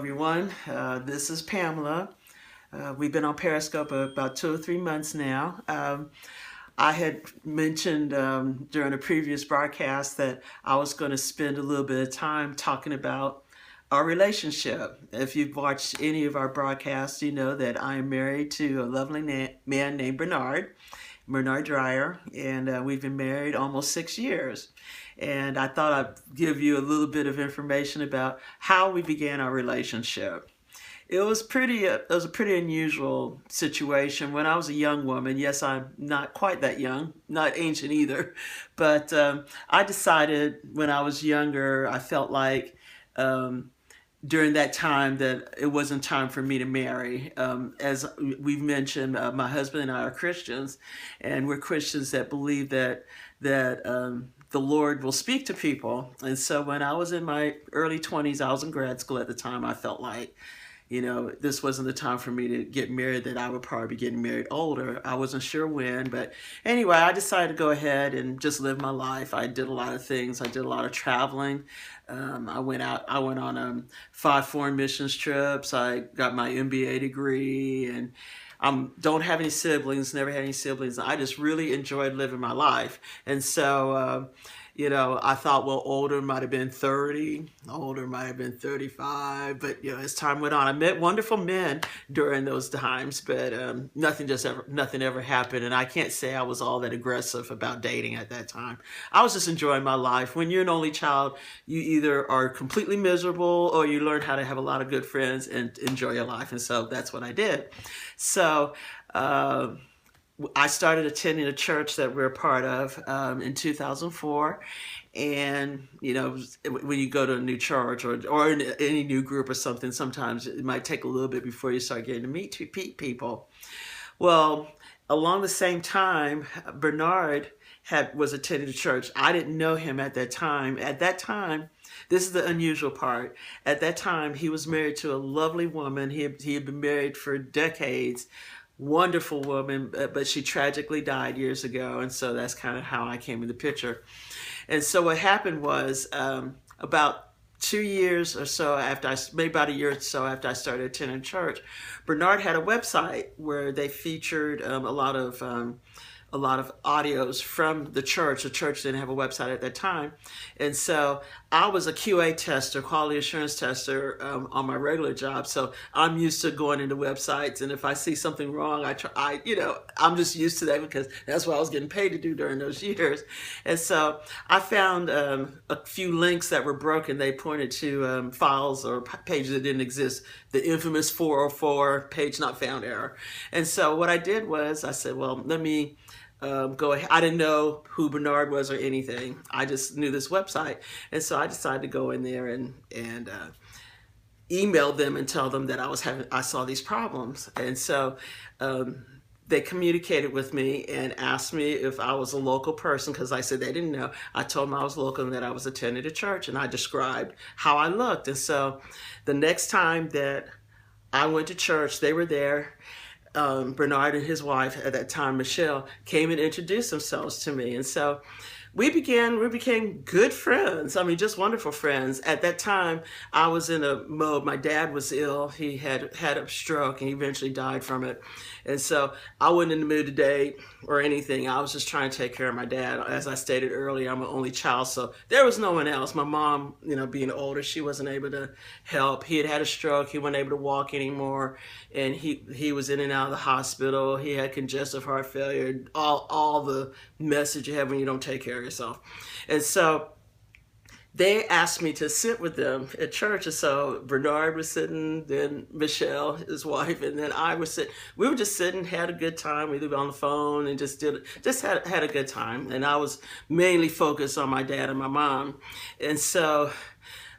everyone. This is Pamela. We've been on Periscope about 2 or 3 months now. I had mentioned during a previous broadcast that I was going to spend a little bit of time talking about our relationship. If you've watched any of our broadcasts, you know that I am married to a lovely man named Bernard Dreyer, and we've been married almost 6 years. And I thought I'd give you a little bit of information about how we began our relationship. It was a pretty unusual situation. When I was a young woman, yes, I'm not quite that young, not ancient either, but I decided when I was younger, I felt like during that time that it wasn't time for me to marry. As we've mentioned, my husband and I are Christians, and we're Christians that believe that the Lord will speak to people. And so when I was in my early 20s, I was in grad school at the time, I felt like, this wasn't the time for me to get married, that I would probably be getting married older. I wasn't sure when, but anyway, I decided to go ahead and just live my life. I did a lot of things. I did a lot of traveling. I went on 5 foreign missions trips. I got my MBA degree, and don't have any siblings, never had any siblings. I just really enjoyed living my life. And so, I thought, well, older might have been 30, older might have been 35, but, as time went on, I met wonderful men during those times, but nothing ever happened. And I can't say I was all that aggressive about dating at that time. I was just enjoying my life. When you're an only child, you either are completely miserable or you learn how to have a lot of good friends and enjoy your life. And so that's what I did. So, I started attending a church that we're a part of in 2004. And, when you go to a new church or in any new group or something, sometimes it might take a little bit before you start getting to meet people. Well, along the same time, Bernard was attending the church. I didn't know him at that time. At that time, this is the unusual part. At that time, he was married to a lovely woman. He had been married for decades. Wonderful woman, but she tragically died years ago, and so that's kind of how I came in the picture. And so what happened was about 2 years or so after maybe about a year or so after I started attending church, Bernard had a website where they featured a lot of audios from the church. The church didn't have a website at that time. And so I was a QA tester, quality assurance tester, on my regular job. So I'm used to going into websites, and if I see something wrong, I'm just used to that because that's what I was getting paid to do during those years. And so I found a few links that were broken. They pointed to files or pages that didn't exist, the infamous 404 page not found error. And so what I did was I said, well, let me go ahead. I didn't know who Bernard was or anything. I just knew this website. And so I decided to go in there and email them and tell them that I saw these problems. And so they communicated with me and asked me if I was a local person, because I said they didn't know. I told them I was local and that I was attending a church, and I described how I looked. And so the next time that I went to church, they were there. Bernard and his wife at that time, Michelle, came and introduced themselves to me. And so we became good friends. I mean, just wonderful friends. At that time, I was in a mode. My dad was ill. He had a stroke, and he eventually died from it. And so I wasn't in the mood to date or anything. I was just trying to take care of my dad. As I stated earlier, I'm an only child, so there was no one else. My mom, being older, she wasn't able to help. He had a stroke. He wasn't able to walk anymore, and he was in and out of the hospital. He had congestive heart failure, all the mess that you have when you don't take care of yourself. And so they asked me to sit with them at church. And so Bernard was sitting, then Michelle, his wife, and then I was sitting. We were just sitting, had a good time. We were on the phone and just had a good time. And I was mainly focused on my dad and my mom. And so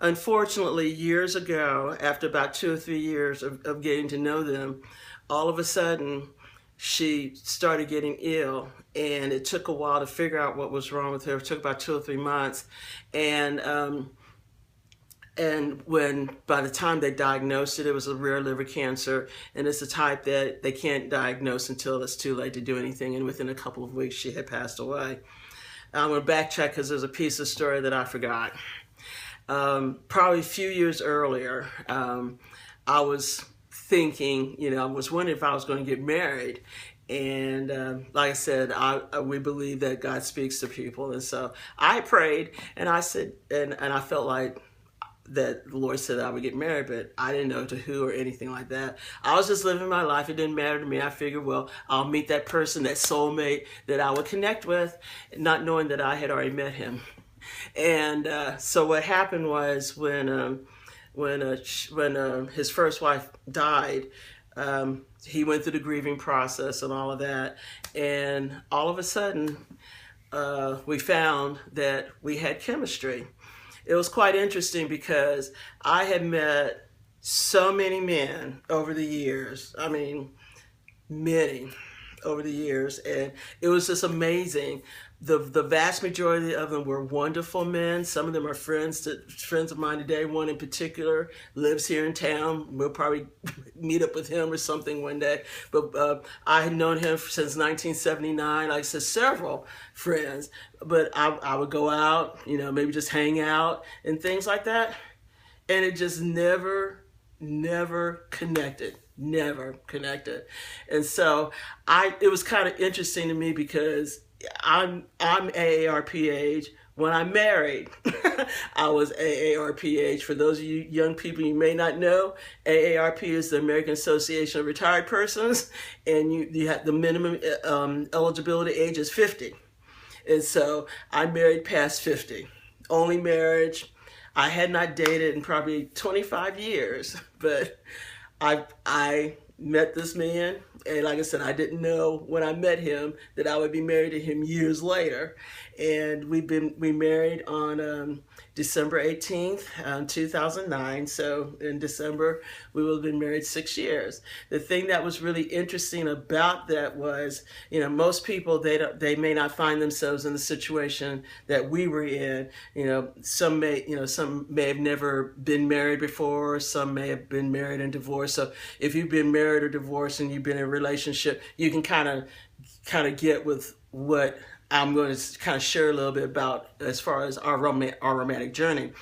unfortunately, years ago, after about 2 or 3 years of getting to know them, all of a sudden, she started getting ill, and it took a while to figure out what was wrong with her. It took about 2 or 3 months, and when by the time they diagnosed it, it was a rare liver cancer, and it's the type that they can't diagnose until it's too late to do anything. And within a couple of weeks, she had passed away. I'm going to backtrack because there's a piece of the story that I forgot. probably a few years earlier, I was thinking, I was wondering if I was going to get married. And like I said, we believe that God speaks to people. And so I prayed and I said, and I felt like that the Lord said that I would get married, but I didn't know to who or anything like that. I was just living my life. It didn't matter to me. I figured, well, I'll meet that person, that soulmate that I would connect with, not knowing that I had already met him. And so what happened was when his first wife died, he went through the grieving process and all of that. And all of a sudden, we found that we had chemistry. It was quite interesting because I had met so many men over the years. I mean, many over the years, and it was just amazing. The vast majority of them were wonderful men. Some of them are friends of mine today. One in particular lives here in town. We'll probably meet up with him or something one day. But I had known him since 1979. Like I said, several friends. But I would go out, maybe just hang out and things like that. And it just never connected. Never connected. And so it was kind of interesting to me because I'm AARP age. When I married, I was AARP age. For those of you young people, you may not know, AARP is the American Association of Retired Persons, and you have the minimum eligibility age is 50. And so I married past 50. Only marriage. I had not dated in probably 25 years, but I met this man, and like I said, I didn't know when I met him that I would be married to him years later. And we married on December 18th, 2009. So in December, we will have been married 6 years. The thing that was really interesting about that was, most people, they may not find themselves in the situation that we were in. Some may have never been married before. Some may have been married and divorced. So if you've been married or divorced and you've been in a relationship, you can kind of get with what I'm going to kind of share a little bit about as far as our romantic journey.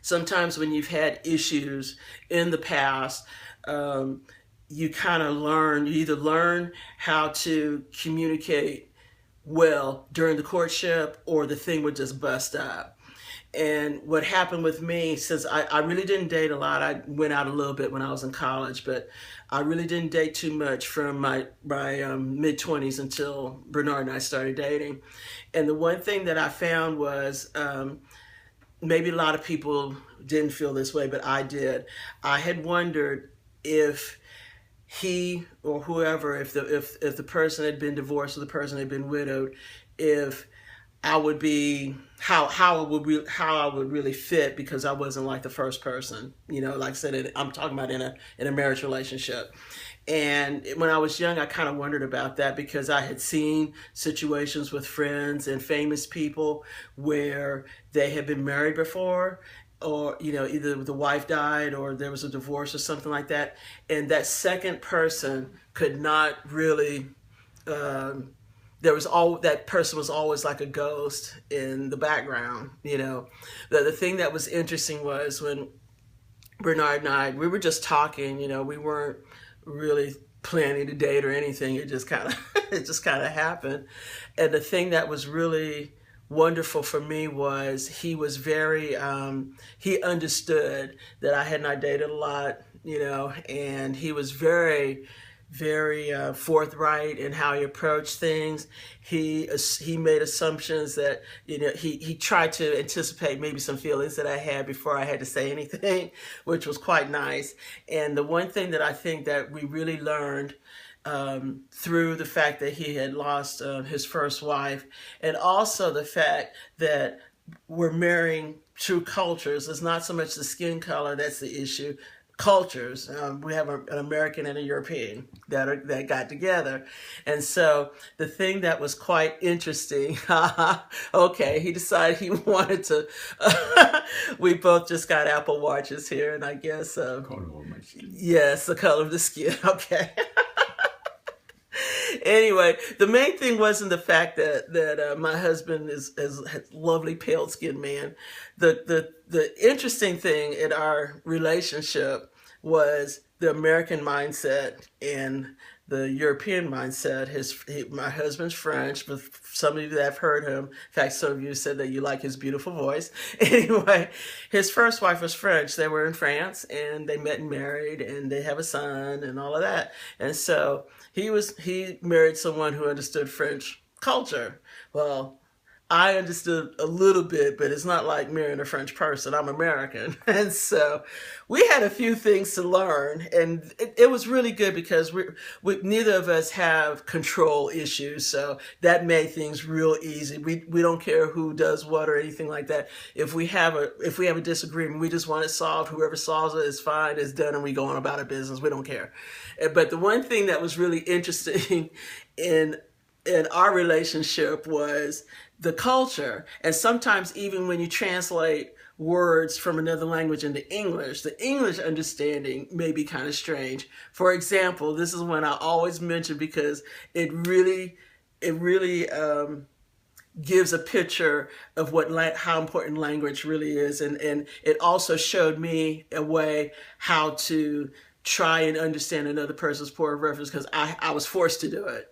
Sometimes when you've had issues in the past, you kind of you either learn how to communicate well during the courtship, or the thing would just bust up. And what happened with me, since I really didn't date a lot, I went out a little bit when I was in college, but I really didn't date too much from my mid-20s until Bernard and I started dating. And the one thing that I found was, maybe a lot of people didn't feel this way, but I did. I had wondered if he or whoever, if the person had been divorced or the person had been widowed, if I would be how I would really fit, because I wasn't like the first person, like I said, I'm talking about in a marriage relationship. And when I was young, I kind of wondered about that, because I had seen situations with friends and famous people where they had been married before, or either the wife died or there was a divorce or something like that, and that second person could not really that person was always like a ghost in the background. The thing that was interesting was when Bernard and I, we were just talking, we weren't really planning to date or anything. It just kind of happened. And the thing that was really wonderful for me was he was very, he understood that I had not dated a lot, and he was very forthright in how he approached things. He made assumptions that, he tried to anticipate maybe some feelings that I had before I had to say anything, which was quite nice. And the one thing that I think that we really learned through the fact that he had lost his first wife, and also the fact that we're marrying true cultures. It's not so much the skin color that's the issue. Cultures. We have an American and a European that got together. And so the thing that was quite interesting, okay, he decided he wanted to, we both just got Apple Watches here, and I guess, Color of my skin. yes, the color of the skin, okay. Anyway, the main thing wasn't the fact that my husband is a lovely pale skinned man. The interesting thing in our relationship was the American mindset and the European mindset. My husband's French, but some of you that have heard him, in fact, some of you said that you like his beautiful voice. Anyway, his first wife was French. They were in France, and they met and married, and they have a son and all of that. And so he married someone who understood French culture. Well, I understood a little bit, but it's not like marrying a French person. I'm American. And so we had a few things to learn, and it was really good because neither of us have control issues. So that made things real easy. We don't care who does what or anything like that. If we have a disagreement, we just want it solved. Whoever solves it is fine, it's done, and we go on about our business. We don't care. But the one thing that was really interesting in our relationship was the culture. And sometimes even when you translate words from another language into English, the English understanding may be kind of strange. For example, this is one I always mention because it really gives a picture of how important language really is. And it also showed me a way how to try and understand another person's point of reference because I was forced to do it.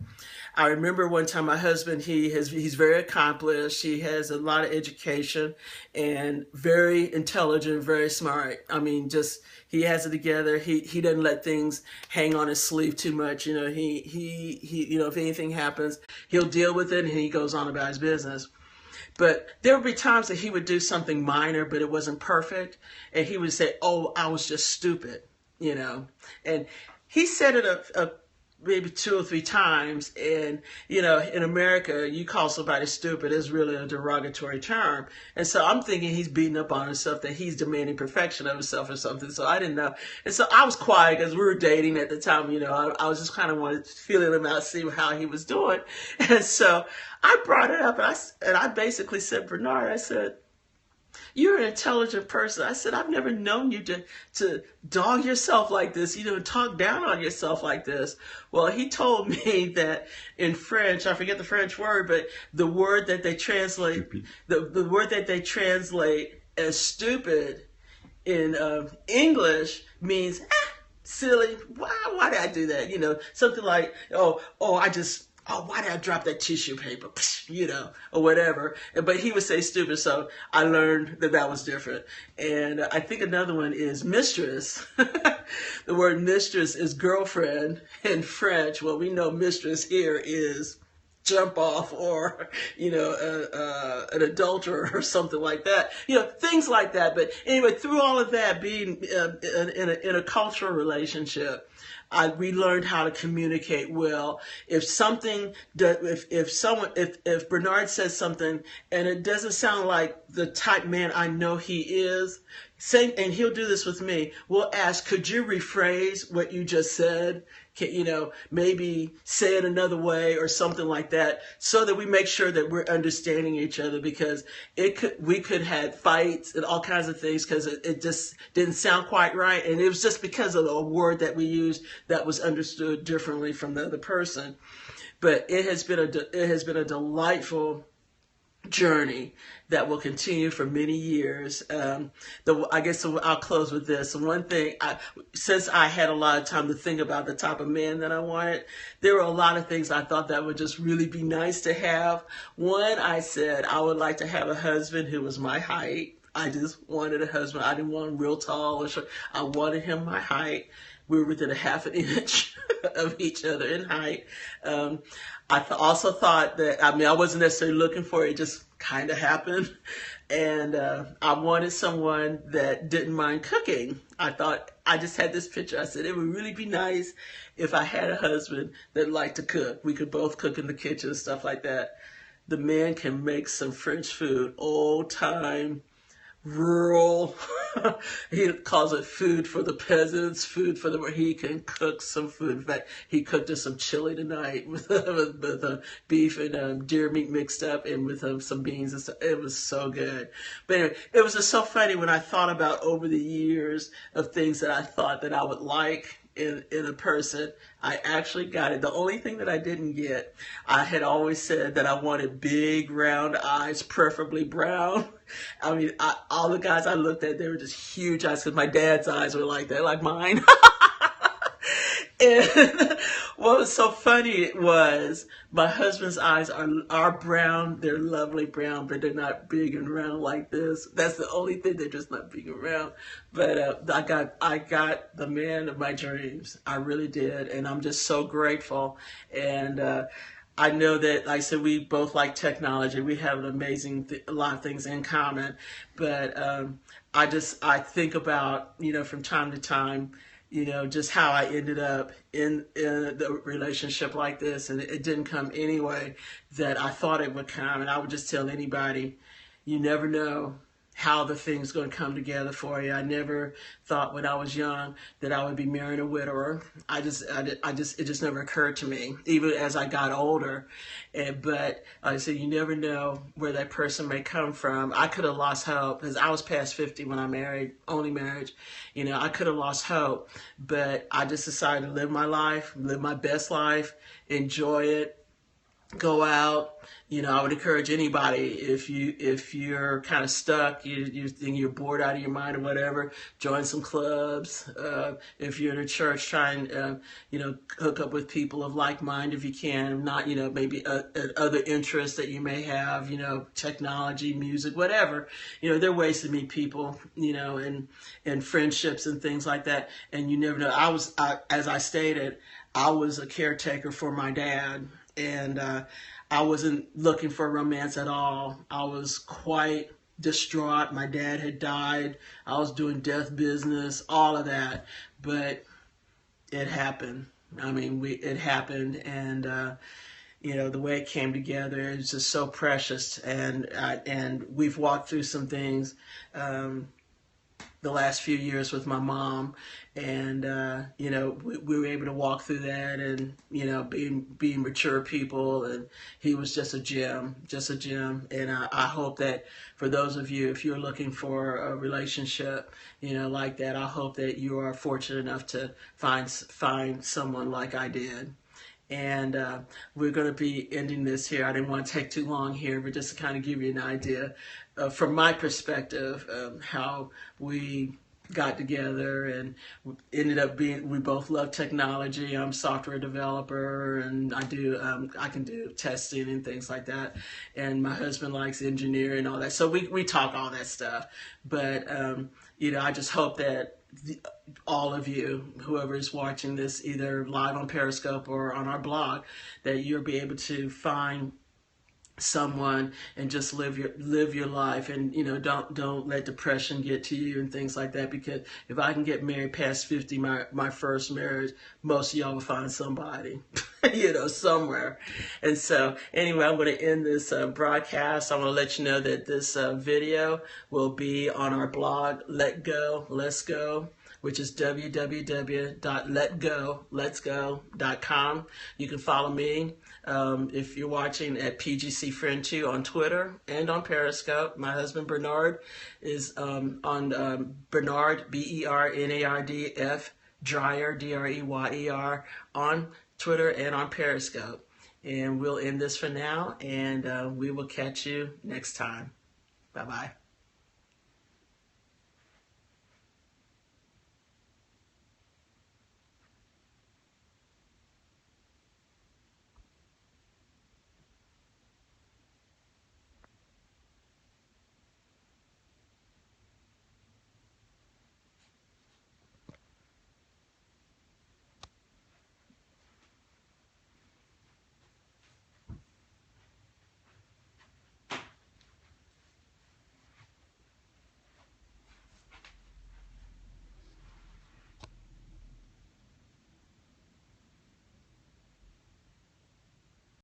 I remember one time my husband, he's very accomplished. He has a lot of education and very intelligent, very smart. I mean, just, he has it together. He doesn't let things hang on his sleeve too much. You know, if anything happens, he'll deal with it and he goes on about his business. But there would be times that he would do something minor, but it wasn't perfect. And he would say, "Oh, I was just stupid," you know, and he said it maybe 2 or 3 times. And, you know, in America, you call somebody stupid is really a derogatory term. And so I'm thinking he's beating up on himself, that he's demanding perfection of himself or something. So I didn't know. And so I was quiet because we were dating at the time. You know, I was just kind of feeling him out, see how he was doing. And so I brought it up and I basically said, "Bernard," I said, "You're an intelligent person." I said, "I've never known you to dog yourself like this, you know, talk down on yourself like this." Well, he told me that in French, I forget the French word, but the word that they translate, the word that they translate as stupid in English means silly. Why did I do that? You know, something like, oh, why did I drop that tissue paper? You know, or whatever. But he would say stupid, so I learned that was different. And I think another one is mistress. The word mistress is girlfriend in French. Well, we know mistress here is jump off, or, you know, an adulterer or something like that. You know, things like that. But anyway, through all of that, being in a cultural relationship, we learned how to communicate well. If Bernard says something and it doesn't sound like the type man I know he is, and he'll do this with me, we'll ask, "Could you rephrase what you just said? You know, maybe say it another way," or something like that, so that we make sure that we're understanding each other, because we could have fights and all kinds of things because it just didn't sound quite right, and it was just because of a word that we used that was understood differently from the other person. But it has been a delightful journey that will continue for many years. I guess I'll close with this. One thing, since I had a lot of time to think about the type of man that I wanted, there were a lot of things I thought that would just really be nice to have. One, I said I would like to have a husband who was my height. I just wanted a husband. I didn't want him real tall or short. I wanted him my height. We were within a half an inch of each other in height. I also thought that, I wasn't necessarily looking for it, it just kind of happened. And I wanted someone that didn't mind cooking. I just had this picture. I said, it would really be nice if I had a husband that liked to cook. We could both cook in the kitchen and stuff like that. The man can make some French food, old time, rural. He calls it food for the peasants, food for where he can cook some food. In fact, he cooked us some chili tonight with beef and deer meat mixed up, and with some beans and stuff. It was so good. But anyway, it was just so funny when I thought about over the years of things that I thought that I would like in a person. I actually got it. The only thing that I didn't get, I had always said that I wanted big round eyes, preferably brown. I mean, all the guys I looked at, they were just huge eyes because my dad's eyes were like that, like mine. And what was so funny was my husband's eyes are brown. They're lovely brown, but they're not big and round like this. That's the only thing. They're just not big and round. But I got the man of my dreams. I really did, and I'm just so grateful. And I know that, like I said, we both like technology. We have an amazing a lot of things in common. But I think about, from time to time, just how I ended up in the relationship like this, and it didn't come any way that I thought it would come. And I would just tell anybody, you never know how the thing's going to come together for you. I never thought when I was young that I would be marrying a widower. It just never occurred to me, even as I got older. But like I said, you never know where that person may come from. I could have lost hope because I was past 50 when I married, only marriage. I could have lost hope, but I just decided to live my life, live my best life, enjoy it, go out. I would encourage anybody, if you're kind of stuck, you think you're bored out of your mind or whatever, join some clubs. If you're in a church, try and hook up with people of like mind if you can. If not, maybe other interests that you may have, technology, music, whatever. There are ways to meet people, and friendships and things like that. And you never know. As I stated, I was a caretaker for my dad, and I wasn't looking for romance at all. I was quite distraught. My dad had died. I was doing death business, all of that. But it happened. I mean, it happened, and the way it came together is just so precious. And we've walked through some things the last few years with my mom, and we were able to walk through that, and being mature people, and he was just a gem. And I hope that for those of you, if you're looking for a relationship like that, I hope that you are fortunate enough to find someone like I did. And we're going to be ending this here. I didn't want to take too long here, but just to kind of give you an idea from my perspective how we got together and ended up we both love technology. I'm a software developer, and I can do testing and things like that. And my husband likes engineering and all that. So we talk all that stuff. But, I just hope that all of you, whoever is watching this, either live on Periscope or on our blog, that you'll be able to find someone and just live your life, and don't let depression get to you and things like that, because if I can get married past 50, my first marriage, most of y'all will find somebody somewhere. And so anyway, I'm going to end this broadcast. I want to let you know that this video will be on our blog, letgoletsgo, which is www.letgoletsgo.com. You can follow me if you're watching at PGC Friend 2 on Twitter and on Periscope. My husband Bernard is on Bernard, BERNARD, Dreyer, DREYER, on Twitter and on Periscope. And we'll end this for now, and we will catch you next time. Bye-bye.